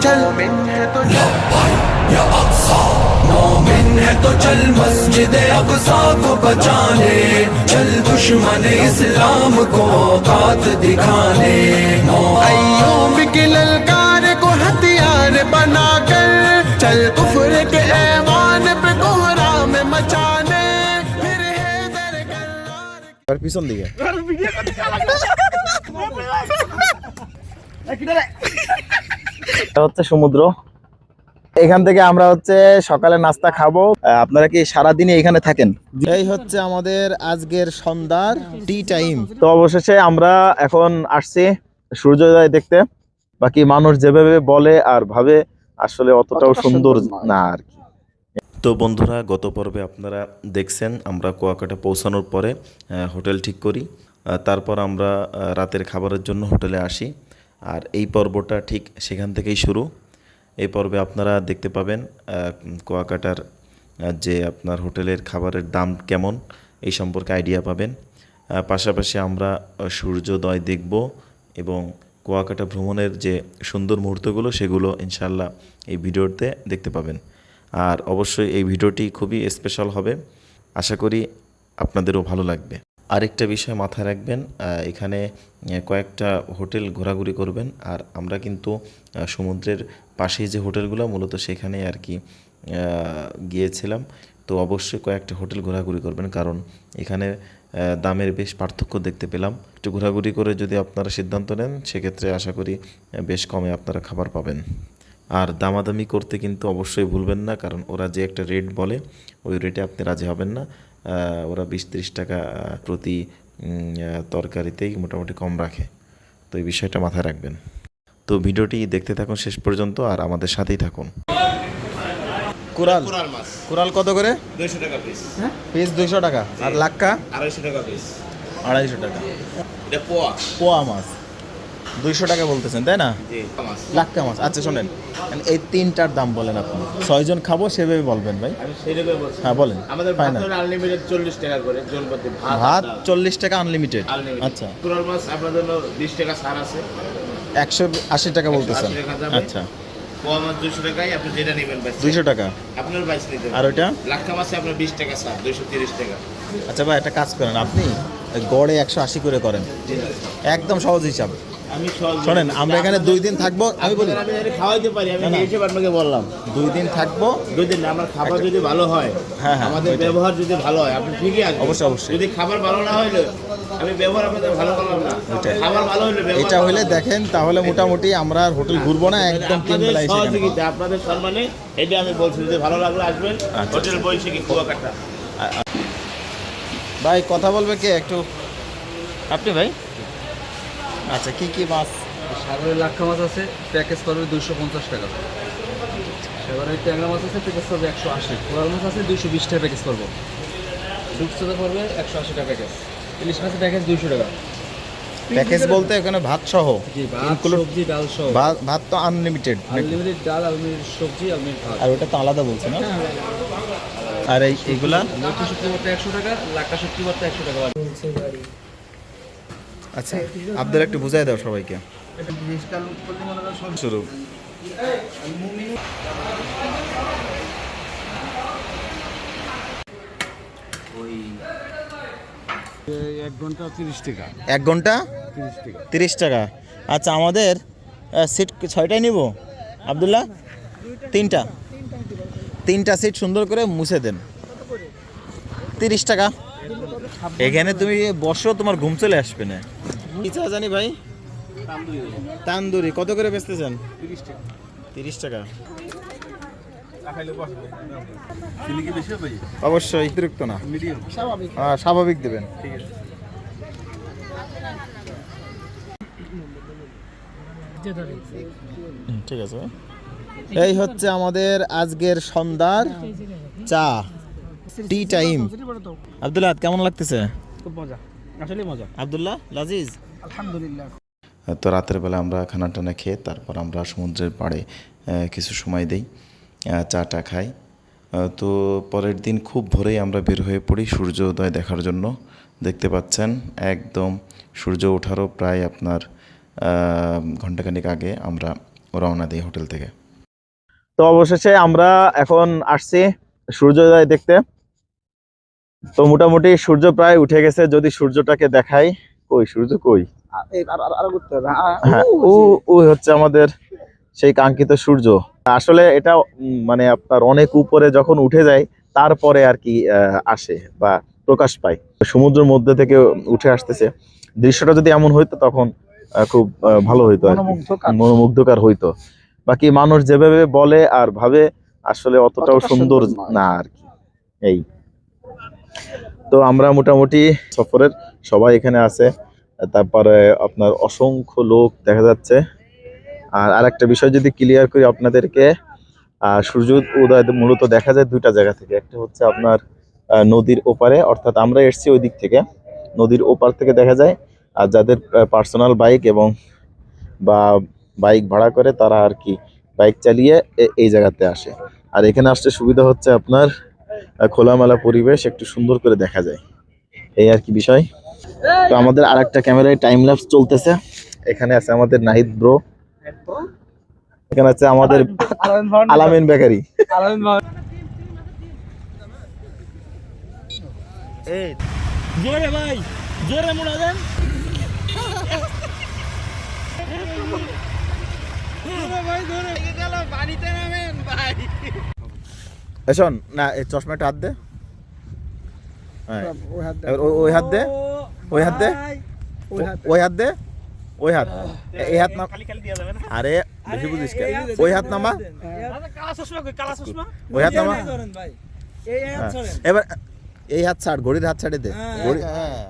चल मोमिन है तो चल मस्जिद अक़सा को बचाने, चल दुश्मन इस्लाम को औकात दिखाने। अय्यूब की ललकार को हथियार बनाकर चल कुफ्र के ऐवान पे कोहराम मचाने, फिर हैदर करार আর পিছন দিকে এটা হচ্ছে সমুদ্র। এখান থেকে আমরা হচ্ছে সকালে নাস্তা খাবো। আপনারা কি সারাদিনই এখানে থাকেন? এই হচ্ছে আমাদের আজকের সন্ধ্যার টি টাইম। তো অবশেষে আমরা এখন আসছি সূর্যোদয় দেখতে। বাকি মানুষ যেভাবে বলে আর ভাবে আসলে অতটাও সুন্দর না আর কি। তো বন্ধুরা, গত পর্বে আপনারা দেখছেন আমরা কুয়াকাটা পৌঁছানোর পরে হোটেল ঠিক করি, তারপর আমরা রাতের খাবারের জন্য হোটেলে আসি। আর এই পর্বটা ঠিক সেখান থেকেই শুরু। এই পর্বে আপনারা দেখতে পাবেন কুয়াকাটার যে আপনার হোটেলের খাবারের দাম কেমন এই সম্পর্কে আইডিয়া পাবেন। পাশাপাশি আমরা সূর্যোদয় দেখব এবং কুয়াকাটা ভ্রমণের যে সুন্দর মুহূর্তগুলো সেগুলো ইনশাল্লাহ এই ভিডিওতে দেখতে পাবেন। আর অবশ্যই এই ভিডিওটি খুবই স্পেশাল হবে, আশা করি আপনাদেরও ভালো লাগবে। আরেকটা বিষয় মাথায় রাখবেন, এখানে কয়েকটা হোটেল ঘোরাঘুরি করবেন। আর আমরা কিন্তু সমুদ্রের পাশেই যে হোটেলগুলো মূলত সেখানে আর কি গিয়েছিলাম। তো অবশ্যই কয়েকটা হোটেল ঘোরাঘুরি করবেন, কারণ এখানে দামের বেশ পার্থক্য দেখতে পেলাম। একটু ঘোরাঘুরি করে যদি আপনারা সিদ্ধান্ত নেন সেক্ষেত্রে আশা করি বেশ কমে আপনারা খাবার পাবেন। আর দামাদামি করতে কিন্তু অবশ্যই ভুলবেন না, কারণ ওরা যে একটা রেট বলে ওই রেটে আপনি রাজি হবেন না। ওরা 20-30 টাকা প্রতি তরকারিতেই মোটামুটি কম রাখে। তো এই বিষয়টা মাথায় রাখবেন। তো ভিডিওটি দেখতে থাকুন শেষ পর্যন্ত আর আমাদের সাথেই থাকুন। কোরাল কোরাল কত করে? 200 টাকা পিস। পিস 200 টাকা। আর লাক্কা 250 টাকা পিস। 250 টাকা। এটা পোয়া। পোয়া মাছ 200 টাকা বলতেছেন, তাই না? জি, মাছ। লাক্কা মাছ। আচ্ছা শোনেন, এই তিনটার দাম বলেন আপনি। 6 জন খাবো সেভাবে বলবেন ভাই। আমি সেইটাই বলছি। হ্যাঁ বলেন। আমাদের ফাইনাল ভাত আনলিমিটেড 40 টাকা করে জন প্রতি ভাত 40 টাকা আনলিমিটেড। আচ্ছা, কোরাল মাছ আপনার জন্য 20 টাকা ছাড় আছে। 180 টাকা বলতেছেন। 180 টাকা যাবে। আচ্ছা, পোয়া মাছ 200 টাকায় আপনি যেটা নেবেন ভাই। 200 টাকা। আপনার বাইস নিতে হবে। আর ওইটা লাক্কা মাছে আপনার 20 টাকা ছাড়, 230 টাকা। আচ্ছা ভাই, একটা কাজ করেন আপনি, গড়ে 180 করে করেন, একদম সহজ হিসাব। আমি সহজ শোনেন, আমরা এখানে 2 দিন থাকবো। আমি বলি আমি যদি খাওয়াইতে পারি, আমি এই হিসেবে আপনাকে বললাম 2 দিন থাকবো। 2 দিন না, আমার খাবার যদি ভালো হয়, হ্যাঁ, হ্যাঁ, আমাদের ব্যবহার যদি ভালো হয়, আপনি ঠিকই আসবেন। অবশ্যই, অবশ্যই। যদি খাবার ভালো না হইলে আমি ব্যবহার আপনাদের ভালো করলাম না। খাবার ভালো হইলে ব্যবহার এটা হইলে দেখেন তাহলে মোটামুটি আমরা আর হোটেল ঘুরবো না, একদম 3 বেলা এসে এখানে সহযোগিতা, আপনাদের সম্মানে এটা আমি বলছি। যদি ভালো লাগলে আসবেন হোটেল বৈশাখী কুয়াকাটা। ভাই কথা বলবে কে একটু? আপনি ভাই? আচ্ছা, কি কি মাছ? সাগরের লাক্ষা মাছ আছে, প্যাকেজ পড়বে 250 টাকা। সাগরের ট্যাংরা মাছ আছে, প্যাকেজ পড়বে 180। কোরাল মাছ আছে 220 টাকা প্যাকেজ পড়বে। রূপচাঁদা পড়বে 180 টাকা প্যাকেজ। ইলিশ মাছের প্যাকেজ 200 টাকা। প্যাকেজ বলতে এখানে ভাত সহ? জি, ভাত সবজি ডাল সহ। ভাত তো আনলিমিটেড? আনলিমিটেড ডাল, আনলিমিটেড সবজি, আনলিমিটেড ভাত। আর ওটা তো আলাদা বলছে না? আর এইগুলা লক্ষ্য শুক্তি ভর্তা 100 টাকা, লাক্কা শুক্তি ভর্তা 100 টাকা। আচ্ছা, আপনাদের একটু বুঝাই দাও সবাইকে। শুরু। এক ঘন্টা 30 টাকা। 1 ঘন্টা 30 টাকা। 30 টাকা। আচ্ছা, আমাদের সিট 6টাই নিব আব্দুল্লাহ? 3টা সিট সুন্দর করে মুছে দেন। 30 টাকা। এখানে তুমি বসো, তোমার ঘুম চলে আসবে না। কি চা জানি ভাই? তান্দুরি কত করে বেচতেছেন? 30 টাকা। অবশ্যই অতিরিক্ত না, স্বাভাবিক দেবেন। ঠিক আছে। এই হচ্ছে আমাদের আজকের সন্ধ্যার চা, টি টাইম। আব্দুল্লাহ কেমন লাগতেছে? খুব মজা, আসলে মজা। আব্দুল্লাহ লাজিজ? আলহামদুলিল্লাহ। তো রাতের বেলা আমরা খানা টানা খেয়ে তারপর আমরা সমুদ্রের পাড়ে কিছু সময় দেই, চাটা খাই। তো পরের দিন খুব ভোরেই আমরা বের হয়ে পড়ি সূর্যোদয় দেখার জন্য। দেখতে পাচ্ছেন একদম সূর্য ওঠারও প্রায় আপনার ঘণ্টাখানেক আগে আমরা রওনা দিই হোটেল থেকে। তো অবশেষে আমরা এখন আসছি সূর্যোদয় দেখতে। তো মোটামুটি সূর্য প্রায় উঠে গেছে, যদি সূর্যটাকে দেখাই। কই সূর্য কই? হ্যাঁ, ও হচ্ছে আমাদের সেই কাঙ্ক্ষিত সূর্য। আসলে এটা মানে আপনার অনেক উপরে যখন উঠে যায় তারপরে আর কি আসে বা প্রকাশ পায়, সমুদ্রের মধ্যে থেকে উঠে আসতেছে। দৃশ্যটা যদি এমন হইতো তখন খুব ভালো হইতো, মনোমুগ্ধকর হইতো। বাকি মানুষ যেভাবে বলে আর ভাবে আসলে অতটাও সুন্দর না আর কি। এই তো আমরা মোটামুটি সফরের সবাই এখানে আছে। তারপরে আপনার অসংখ্য লোক দেখা যাচ্ছে। আর আরেকটা বিষয় যদি ক্লিয়ার করি আপনাদেরকে, সূর্য উদয় মূলত দেখা যায় দুইটা জায়গা থেকে। একটা হচ্ছে আপনার নদীর ওপারে, অর্থাৎ আমরা এসছি ওই দিক থেকে, নদীর ওপার থেকে দেখা যায়। আর যাদের পার্সোনাল বাইক এবং বা বাইক ভাড়া করে তারা আর কি বাইক চালিয়ে এই জায়গাতে আসে। আর এখানে আসতে সুবিধা হচ্ছে আপনার খোলামেলা পরিবেশ, একটু সুন্দর করে দেখা যায়, এই আর কি বিষয়। তো আমাদের আরেকটা ক্যামেরায় টাইম ল্যাপস চলতেছে। এখানে আছে আমাদের নাহিদ ব্রো, এখানে আছে আমাদের আলামিন বেকারি। জোরে ভাই, জোরে মোড়া দেন। শোন না, এই চশমাটা হাত দে। হ্যাঁ, ওই হাত দে, ওই হাত দে, ওই হাত দে, ওই হাত, এই হাত না। আরে বেশি বুঝিস কে? ওই হাত নামা, ওই হাত নামা। এবার এই হাত ছাড়, ঘড়ির হাত ছাড়ে দে।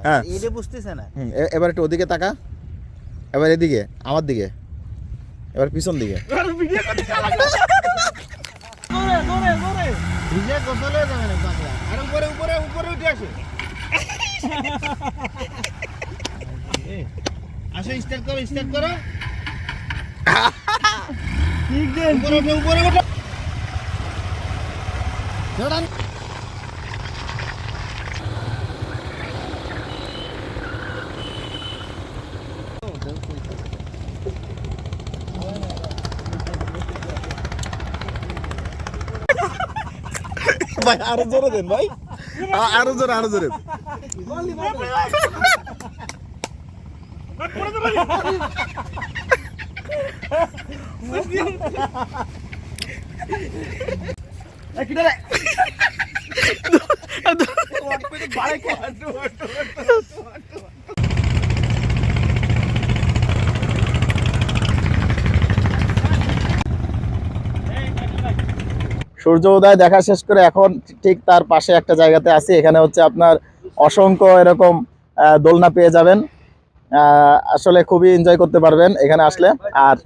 হ্যাঁ, এটা বুঝতেছে না। এবার একটু ওদিকে তাকা, এবার এদিকে আমার দিকে, এবার পিছন দিকে। আসো, স্টার্ট করো, স্টার্ট করো। ঠিক দে, উপরে ওঠো, উপরে ওঠো। জোরান। ভাই আরো জোরে দেন ভাই, আরো জোরে, আরো জোরে। সূর্য উদয় দেখা শেষ করে এখন ঠিক তার পাশে একটা জায়গাতে আছি। এখানে হচ্ছে আপনার অসংখ্য এরকম দোলনা পেয়ে যাবেন। আসলে খুবই এনজয় করতে পারবেন এখানে আসলে। আর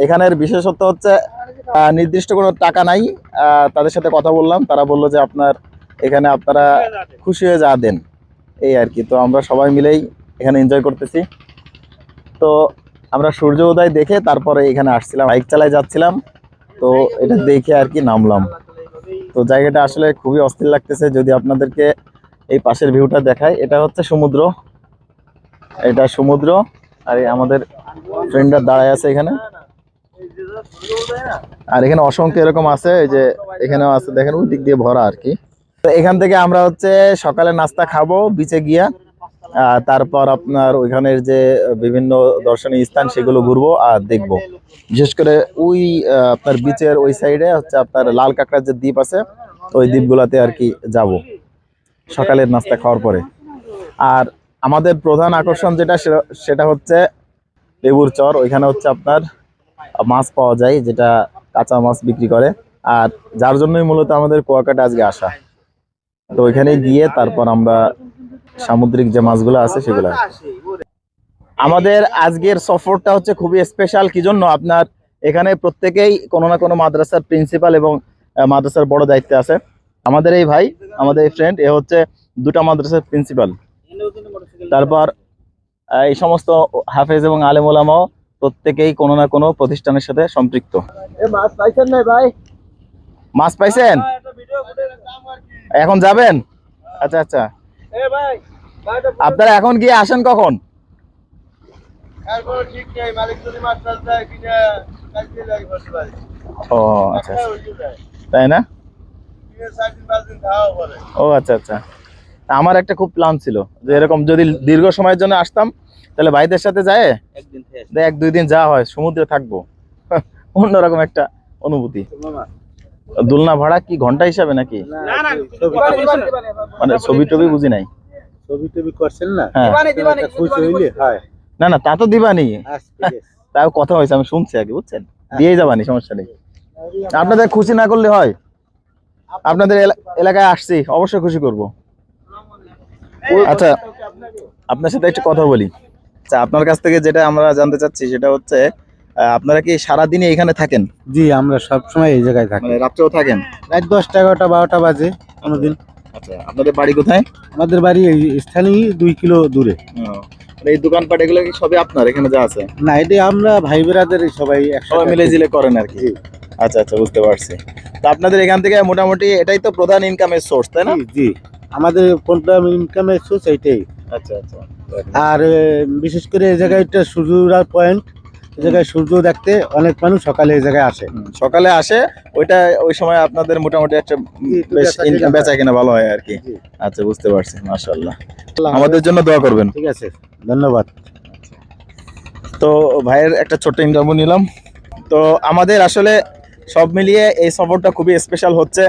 এখানের বিশেষত্ব হচ্ছে নির্দিষ্ট কোনো টাকা নাই। তাদের সাথে কথা বললাম, তারা বললো যে আপনার এখানে আপনারা খুশি হয়ে যা দেন, এই আর কি। তো আমরা সবাই মিলেই এখানে এনজয় করতেছি। তো আমরা সূর্য উদয় দেখে তারপরে এখানে আসছিলাম, বাইক চালায় যাচ্ছিলাম। তো এটা দেখে আর কি নামলাম। তো জায়গাটা আসলে খুবই অস্থির লাগতেছে। যদি আপনাদেরকে এই পাশের ভিউটা দেখায়, এটা হচ্ছে সমুদ্র, এটা সমুদ্র। আর আমাদের ফ্রেন্ডরা দাঁড়ায় আছে এখানে। আর এখানে অসংখ্য এরকম আছে, এই যে এখানেও আছে, দেখেন ওই দিক দিয়ে ভরা আর কি। তো এখান থেকে আমরা হচ্ছে সকালে নাস্তা খাবো বিচে গিয়া। তারপর আপনার ওইখানের যে বিভিন্ন দর্শনীয় স্থান সেগুলো ঘুরবো আর দেখবো। বিশেষ করে ওই আপনার বিচের ওই সাইডে হচ্ছে আপনার লাল কাঁকড়ার যে দ্বীপ আছে, ওই দ্বীপগুলোতে আর কি যাব সকালের নাস্তা খাওয়ার পরে। আর আমাদের প্রধান আকর্ষণ যেটা, সেটা হচ্ছে লেবুর চর। ওইখানে হচ্ছে আপনার মাছ পাওয়া যায়, যেটা কাঁচা মাছ বিক্রি করে। আর যার জন্যই মূলত আমাদের কুয়াকাটা আজকে আসা। তো ওইখানে গিয়ে তারপর আমরা সামুদ্রিক যে মাছগুলো আছে সেগুলো। আমাদের আজকের সফরটা হচ্ছে খুবই স্পেশাল। কি জন্য? আপনার এখানে প্রত্যেকেই কোনো না কোনো মাদ্রাসার প্রিন্সিপাল এবং মাদ্রাসার বড় দায়িত্বে আছে। আমাদের এই ভাই, আমাদের এই ফ্রেন্ড, এ হচ্ছে দুটা মাদ্রাসার প্রিন্সিপাল। তারপর এই সমস্ত হাফেজ এবং আলেম ওলামাও প্রত্যেকেই কোনো না কোনো প্রতিষ্ঠানের সাথে সম্পৃক্ত। মাছ পাইছেন না ভাই? মাছ পাইছেন? এখন যাবেন? আচ্ছা আচ্ছা, আপনারা এখন গিয়ে আসেন কখন? ও আচ্ছা, তাই না? ও আচ্ছা আচ্ছা। আমার একটা খুব প্ল্যান ছিল যে এরকম যদি দীর্ঘ সময়ের জন্য আসতাম তাহলে ভাইদের সাথে যায় এক দুই দিন যাওয়া হয়, সমুদ্রে থাকবো। অন্যরকম একটা অনুভূতি। দোলনা ভাড়া কি ঘন্টা হিসাবে নাকি? মানে ছবি টবি বুঝি নাই। ছবি টবি করছেন না? হ্যাঁ, খুশি হইলে হয়। না না তা তো দিবানি, তাও কথা হয়েছে, আমি শুনছি আগে, বুঝছেন? দিয়ে যাবানি, সমস্যা নেই। আপনাদের খুশি না করলে হয়? আপনাদের এলাকায় আসছি, অবশ্যই খুশি করব। আচ্ছা, আপনার সাথে একটা কথা বলি। আচ্ছা, আপনার কাছ থেকে যেটা আমরা জানতে চাচ্ছি সেটা হচ্ছে আপনারা কি সারাদিনই এখানে থাকেন? জি, আমরা সব সময় এই জায়গায় থাকি। মানে রাত্রেও থাকেন? রাত 10টা 11টা 12টা বাজে কোনোদিন। আচ্ছা, আপনাদের বাড়ি কোথায়? আমাদের বাড়ি এই স্থানীয় 2 কিলো দূরে। এই দোকানপাট এগুলো কি সবই আপনার এখানে যা আছে? না, এটা আমরা ভাই ব্রাদার সবাই সবাই একসাথে মিলে জিলে করেন আর কি। আচ্ছা আচ্ছা, বুঝতে পারছি। তো আপনাদের এখান থেকে মোটামুটি এটাই তো প্রধান ইনকামের সোর্স, তাই না? জি জি, আমাদের প্রধান ইনকামের সোর্স এইটাই। আচ্ছা আচ্ছা। আর বিশেষ করে এই জায়গাটা সূর্যর পয়েন্ট, এই জায়গায় সূর্য দেখতে অনেক মানুষ সকালে এই জায়গায় আসে। সকালে আসে, ওইটা ওই সময় আপনাদের মোটামুটি একটা বেশ বেচা কেনা ভালো হয় আর কি। আচ্ছা, বুঝতে পারছি। মাশাআল্লাহ, আমাদের জন্য দোয়া করবেন। ঠিক আছে, ধন্যবাদ। তো ভাইয়ের একটা ছোট্ট ইন্টারভিউ নিলাম। তো আমাদের আসলে সব মিলিয়ে এই সফরটা খুবই স্পেশাল হচ্ছে।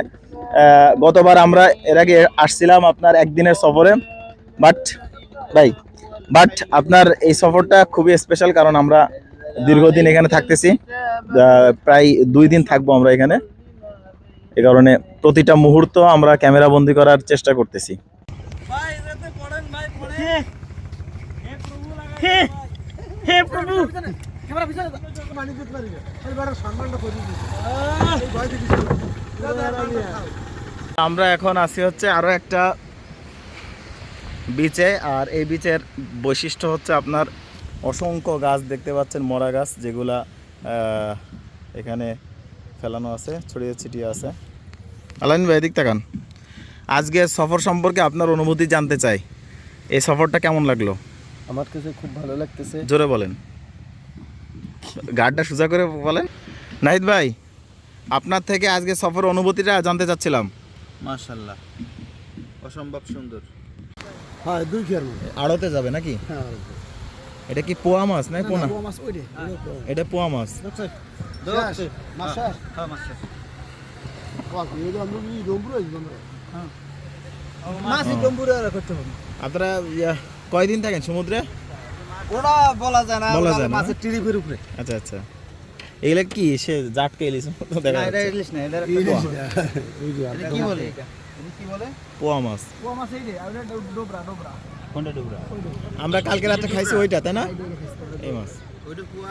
গতবার আমরা এর আগে আসছিলাম আপনার একদিনের সফরে, বাট আপনার এই সফরটা খুবই স্পেশাল, কারণ আমরা দীর্ঘদিন এখানে থাকতেছি। প্রায় 2 দিন থাকবো আমরা এখানে। এই কারণে প্রতিটা মুহূর্ত আমরা ক্যামেরা বন্দি করার চেষ্টা করতেছি। আমরা এখন আছি হচ্ছে আরো একটা বিচে, আর এই বিচের বৈশিষ্ট্য হচ্ছে আপনার অসংখ্য গাছ দেখতে পাচ্ছেন, মরা গাছ, যেগুলা এখানে ফেলানো আছে, ছড়িয়ে ছিটিয়ে আছে। আলাইন ভাই, এদিক তাকান। আজকের সফর সম্পর্কে আপনার অনুভূতি জানতে চাই। এই সফরটা কেমন লাগলো? আমার কাছে খুব ভালো লাগতেছে। জোরে বলেন, গাড়টা সোজা করে বলেন। নাহিদ ভাই, আপনার থেকে আজকে সফর অনুভূতিটা জানতে চাচ্ছিলাম। মাশাআল্লাহ, অসম্ভব সুন্দর। হ্যাঁ, 2 কিলোর আড়তে যাবে নাকি? হ্যাঁ, এটা কি পোয়া মাছ না পোনা? মাছ ওইরে, এটা পোয়া মাছ। আপনারা কয়দিন থাকেন সমুদ্রে? ওটা বলা যায় না, বলা যায় না। মাছের ট্রিপের উপরে। আচ্ছা আচ্ছা, এগুলা কি সে জাটকে ইলিশ দেখা না, এটা যাচ্ছে? ইলিশ না, এটা একটা এটা কি বলে? এটা কি বলে? পোয়া মাছ। পোয়া মাছ এইটা, আর এটা ডোবরা। কোনটা ডোবরা? আমরা কালকে রাতে খাইছি ওইটা, তাই না? এই মাছ। ওইটা পোয়া